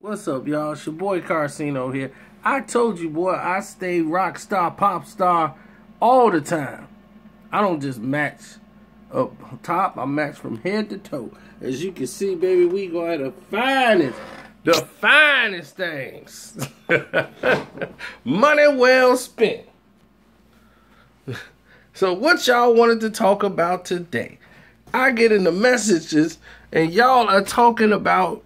What's up, y'all? It's your boy Karceno here. I told you, boy, I stay rock star, pop star all the time. I don't just match up top, I match from head to toe. As you can see, baby, we gonna have the finest things. Money well spent. So what y'all wanted to talk about today? I get in the messages and y'all are talking about,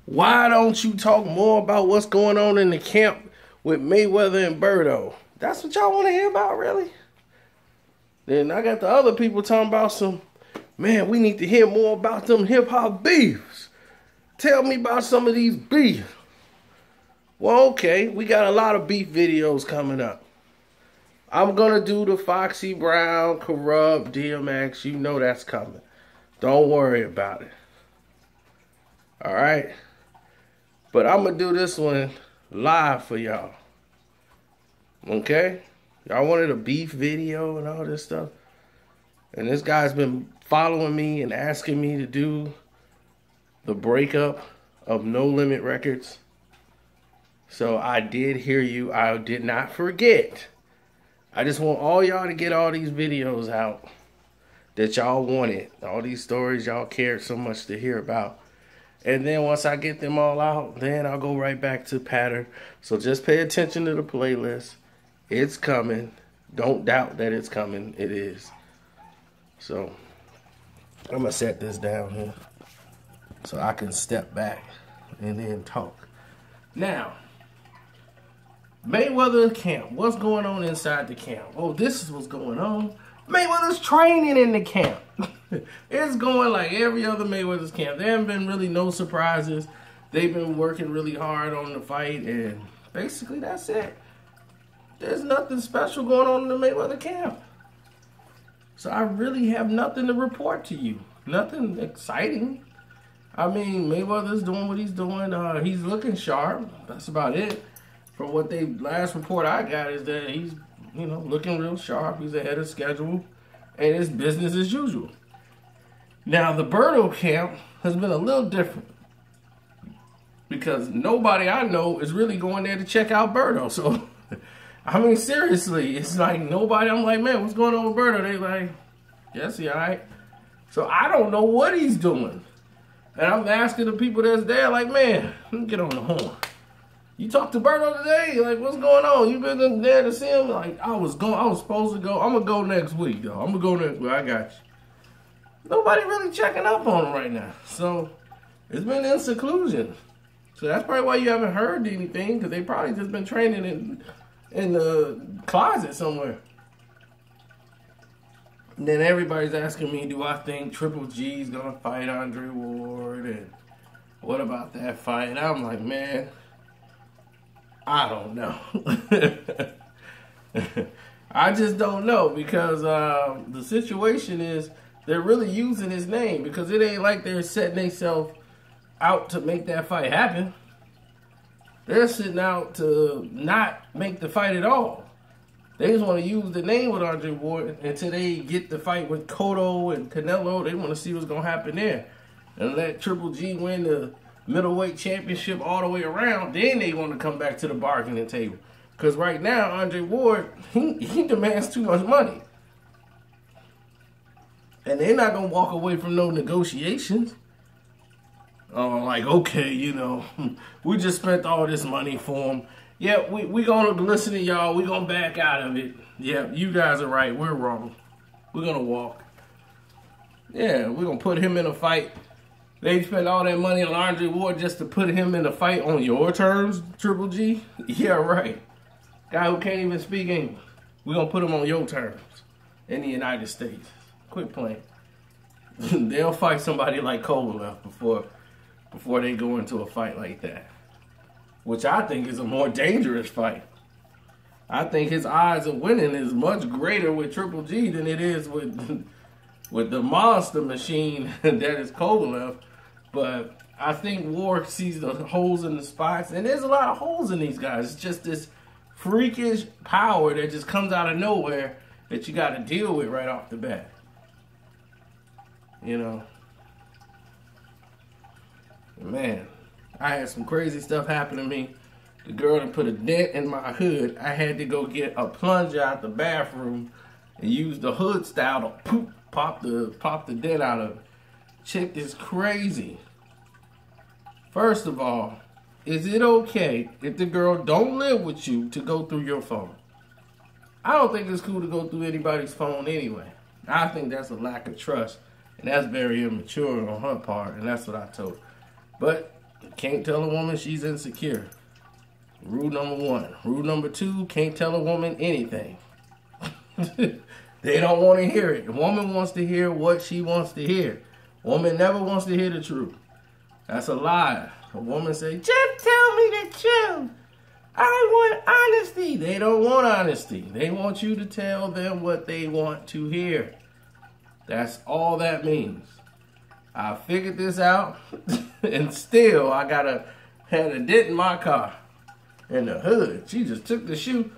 why don't you talk more about what's going on in the camp with Mayweather and Berto? That's what y'all want to hear about, really? Then I got the other people talking about man, we need to hear more about them hip-hop beefs. Tell me about some of these beefs. Well, okay, we got a lot of beef videos coming up. I'm going to do the Foxy Brown, Corrupt, DMX. You know that's coming. Don't worry about it. All right? But I'm going to do this one live for y'all. Okay? Y'all wanted a beef video and all this stuff. And this guy's been following me and asking me to do the breakup of No Limit Records. So I did hear you. I did not forget. I just want all y'all to get all these videos out that y'all wanted. All these stories y'all cared so much to hear about. And then once I get them all out, then I'll go right back to pattern. So just pay attention to the playlist. It's coming. Don't doubt that it's coming. It is. So I'm going to set this down here so I can step back and then talk. Now, Mayweather camp. What's going on inside the camp? Oh, this is what's going on. Mayweather's training in the camp. It's going like every other Mayweather's camp. There haven't been really no surprises. They've been working really hard on the fight, and basically that's it. There's nothing special going on in the Mayweather camp. So I really have nothing to report to you. Nothing exciting. I mean, Mayweather's doing what he's doing. He's looking sharp. That's about it. From what last report I got is that he's, looking real sharp. He's ahead of schedule, and it's business as usual. Now, the Berto camp has been a little different because nobody I know is really going there to check out Berto. So, I mean, seriously, it's like nobody. I'm like, man, what's going on with Berto? They like, yes, he all right. So I don't know what he's doing, and I'm asking the people that's there, like, man, let me get on the horn. You talked to Berto today? Like, what's going on? You been there to see him? Like, I was supposed to go. I'm going to go next week, though. I'm going to go next week. I got you. Nobody really checking up on him right now. So, it's been in seclusion. So, that's probably why you haven't heard anything, because they probably just been training in the closet somewhere. And then everybody's asking me, do I think Triple G's going to fight Andre Ward? And what about that fight? And I'm like, man, I don't know. I just don't know, because the situation is they're really using his name, because it ain't like they're setting themselves out to make that fight happen. They're sitting out to not make the fight at all. They just want to use the name with Andre Ward until they get the fight with Cotto and Canelo. They want to see what's going to happen there. And let Triple G win the middleweight championship all the way around. Then they want to come back to the bargaining table. Because right now, Andre Ward, he demands too much money. And they're not going to walk away from no negotiations. Like, okay, we just spent all this money for him. Yeah, we going to listen to y'all. We going to back out of it. Yeah, you guys are right. We're wrong. We're going to walk. Yeah, we're going to put him in a fight. They spent all that money on Andre Ward just to put him in a fight on your terms, Triple G? Yeah, right. Guy who can't even speak English. We're going to put him on your terms in the United States. Quit playing. They'll fight somebody like Kovalev before they go into a fight like that, which I think is a more dangerous fight. I think his odds of winning is much greater with Triple G than it is with the monster machine that is Kovalev. But I think Ward sees the holes in the spots, and there's a lot of holes in these guys. It's just this freakish power that just comes out of nowhere that you got to deal with right off the bat. Man, I had some crazy stuff happen to me. The girl that put a dent in my hood. I had to go get a plunger out the bathroom and use the hood style to poop, pop the dent out of it. Chick is crazy. First of all, is it okay if the girl don't live with you to go through your phone? I don't think it's cool to go through anybody's phone anyway. I think that's a lack of trust, and that's very immature on her part, and that's what I told her. But you can't tell a woman she's insecure. Rule number 1. Rule number 2, can't tell a woman anything. They don't want to hear it. The woman wants to hear what she wants to hear. Woman never wants to hear the truth. That's a lie. A woman say, just tell me the truth. I want honesty. They don't want honesty. They want you to tell them what they want to hear. That's all that means. I figured this out, and still I had a dent in my car. In the hood. She just took the shoe.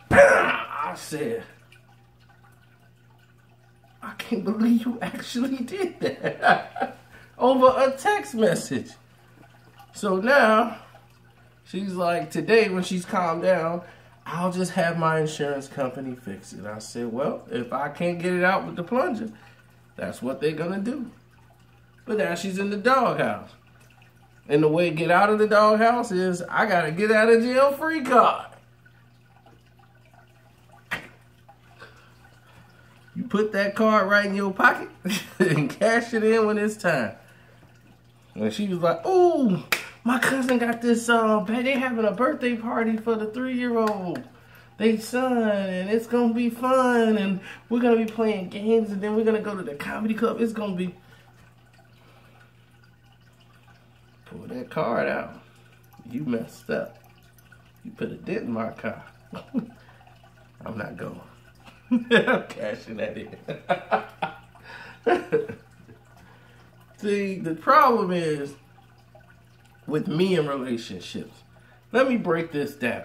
I said, I can't believe you actually did that. Over a text message. So now, she's like, today when she's calmed down, I'll just have my insurance company fix it. I said, well, if I can't get it out with the plunger, that's what they're gonna do. But now she's in the doghouse. And the way to get out of the doghouse is I gotta get out of jail free card. You put that card right in your pocket and cash it in when it's time. And she was like, "Ooh, my cousin got this. They having a birthday party for the 3-year-old. They son, and it's gonna be fun. And we're gonna be playing games, and then we're gonna go to the comedy club. It's gonna be." Pull that card out. You messed up. You put a dent in my car. I'm not going. I'm cashing that in. See, the problem is with me in relationships. Let me break this down.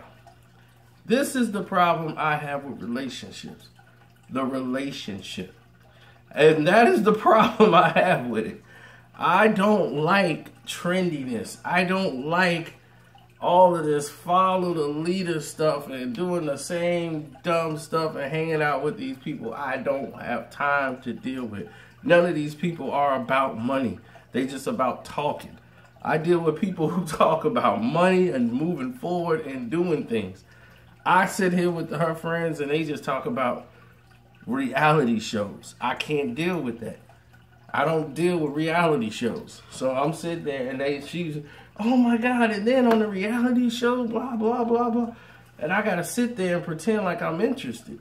This is the problem I have with relationships. The relationship. And that is the problem I have with it. I don't like trendiness. I don't like all of this follow the leader stuff and doing the same dumb stuff and hanging out with these people I don't have time to deal with. None of these people are about money. They just about talking. I deal with people who talk about money and moving forward and doing things. I sit here with her friends and they just talk about reality shows. I can't deal with that. I don't deal with reality shows. So I'm sitting there and she's, oh my God, and then on the reality show, blah, blah, blah, blah. And I gotta sit there and pretend like I'm interested.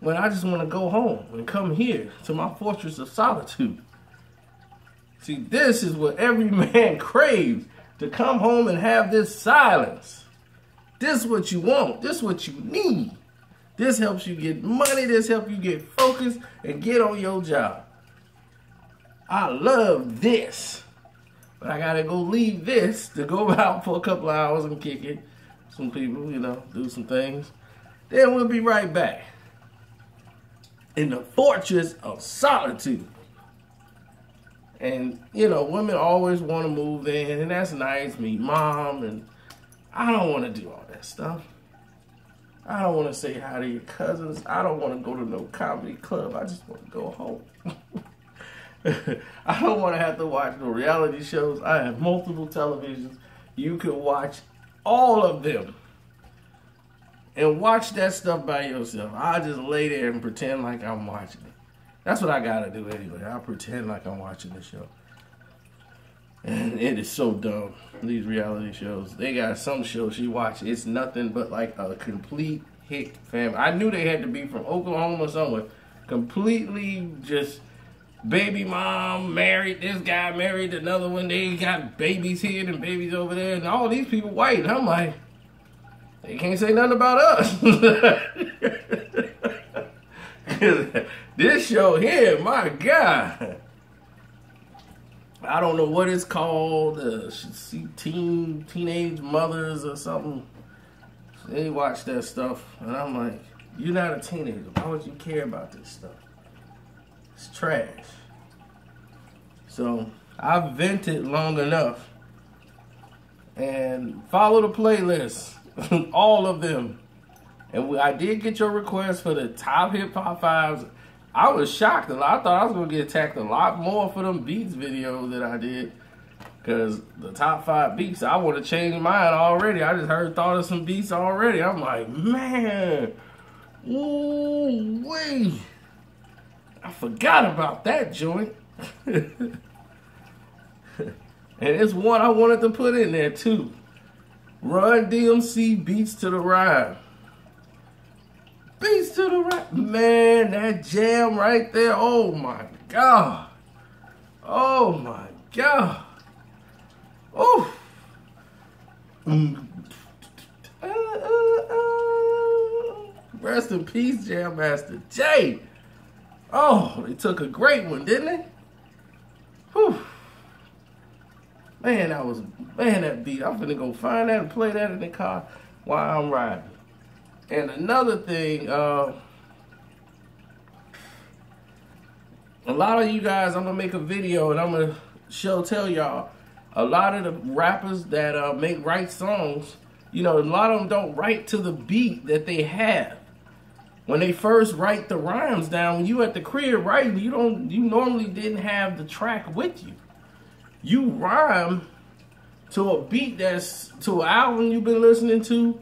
When I just wanna go home and come here to my fortress of solitude. See, this is what every man craves, to come home and have this silence. This is what you want, this is what you need. This helps you get money, this helps you get focused and get on your job. I love this, but I gotta go leave this to go out for a couple of hours and kick it. Some people, do some things. Then we'll be right back in the fortress of solitude. And, women always want to move in, and that's nice, meet mom, and I don't want to do all that stuff. I don't want to say hi to your cousins. I don't want to go to no comedy club. I just want to go home. I don't want to have to watch no reality shows. I have multiple televisions. You can watch all of them and watch that stuff by yourself. I just lay there and pretend like I'm watching it. That's what I gotta do anyway. I pretend like I'm watching the show. And it is so dumb, these reality shows. They got some shows she watched. It's nothing but like a complete hick family. I knew they had to be from Oklahoma or somewhere. Completely just baby mom married this guy, married another one. They got babies here and babies over there. And all these people white. And I'm like, they can't say nothing about us. This show here, my God. I don't know what it's called. Teenage mothers or something. They watch that stuff. And I'm like, you're not a teenager. Why would you care about this stuff? It's trash. So I've vented long enough. and follow the playlist, all of them. And I did get your request for the top hip hop 5s. I was shocked a lot. I thought I was gonna get attacked a lot more for them beats videos that I did. Cause the top 5 beats, I want to change mine already. I just thought of some beats already. I'm like, man, ooh wee, I forgot about that joint. And it's one I wanted to put in there too. Run DMC Beats to the Rhyme. Beats to the Rhyme. Man, that jam right there. Oh my God. Oh my God. Oh. Rest in peace, Jam Master Jay. Oh, they took a great one, didn't they? Whew. Man, that beat. I'm finna go find that and play that in the car while I'm riding. And another thing, a lot of you guys, I'm gonna make a video and I'm gonna tell y'all, a lot of the rappers that write songs, you know, a lot of them don't write to the beat that they have. When they first write the rhymes down, when you at the crib writing, you normally didn't have the track with you. You rhyme to a beat that's to an album you've been listening to,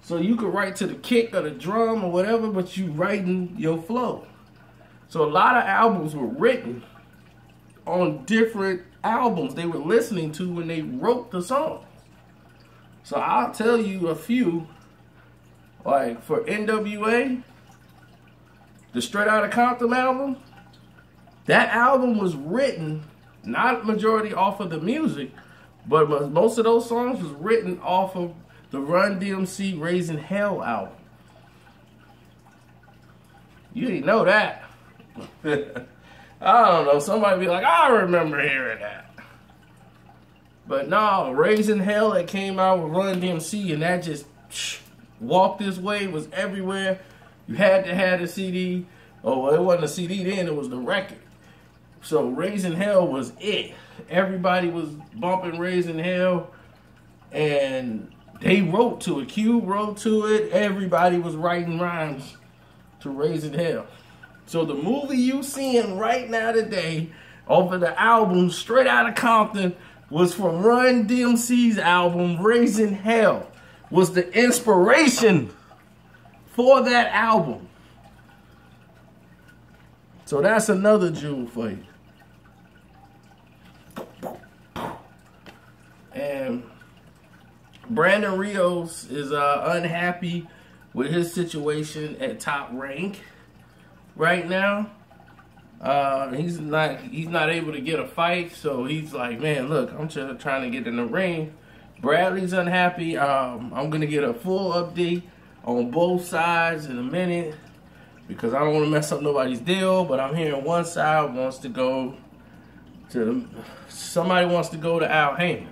so you could write to the kick or the drum or whatever, but you writing your flow. So a lot of albums were written on different albums they were listening to when they wrote the songs. So I'll tell you a few, like for NWA, the Straight Outta Compton album, that album was written not majority off of the music, but most of those songs was written off of the Run DMC Raising Hell album. You didn't know that. I don't know, somebody be like, I remember hearing that. But no, Raising Hell that came out with Run DMC, and that just Walk This Way was everywhere. You had to have the CD. Oh, well, it wasn't a CD then, it was the record. So Raising Hell was it. Everybody was bumping Raising Hell, and they wrote to it. Cube wrote to it. Everybody was writing rhymes to Raising Hell. So the movie you seeing right now today over the album Straight Outta Compton was from Run DMC's album Raising Hell. Was the inspiration for that album. So that's another jewel for you. And Brandon Rios is unhappy with his situation at Top Rank right now. He's not able to get a fight, so he's like, man, look, I'm just trying to get in the ring. Bradley's unhappy. I'm gonna get a full update on both sides in a minute because I don't want to mess up nobody's deal. But I'm hearing one side wants to go to somebody wants to go to Al Heyman,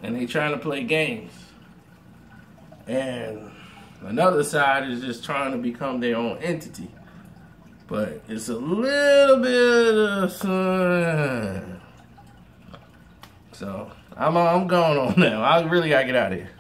and they trying to play games, and another side is just trying to become their own entity. But it's a little bit of sun. So I'm going on now. I really gotta get out of here.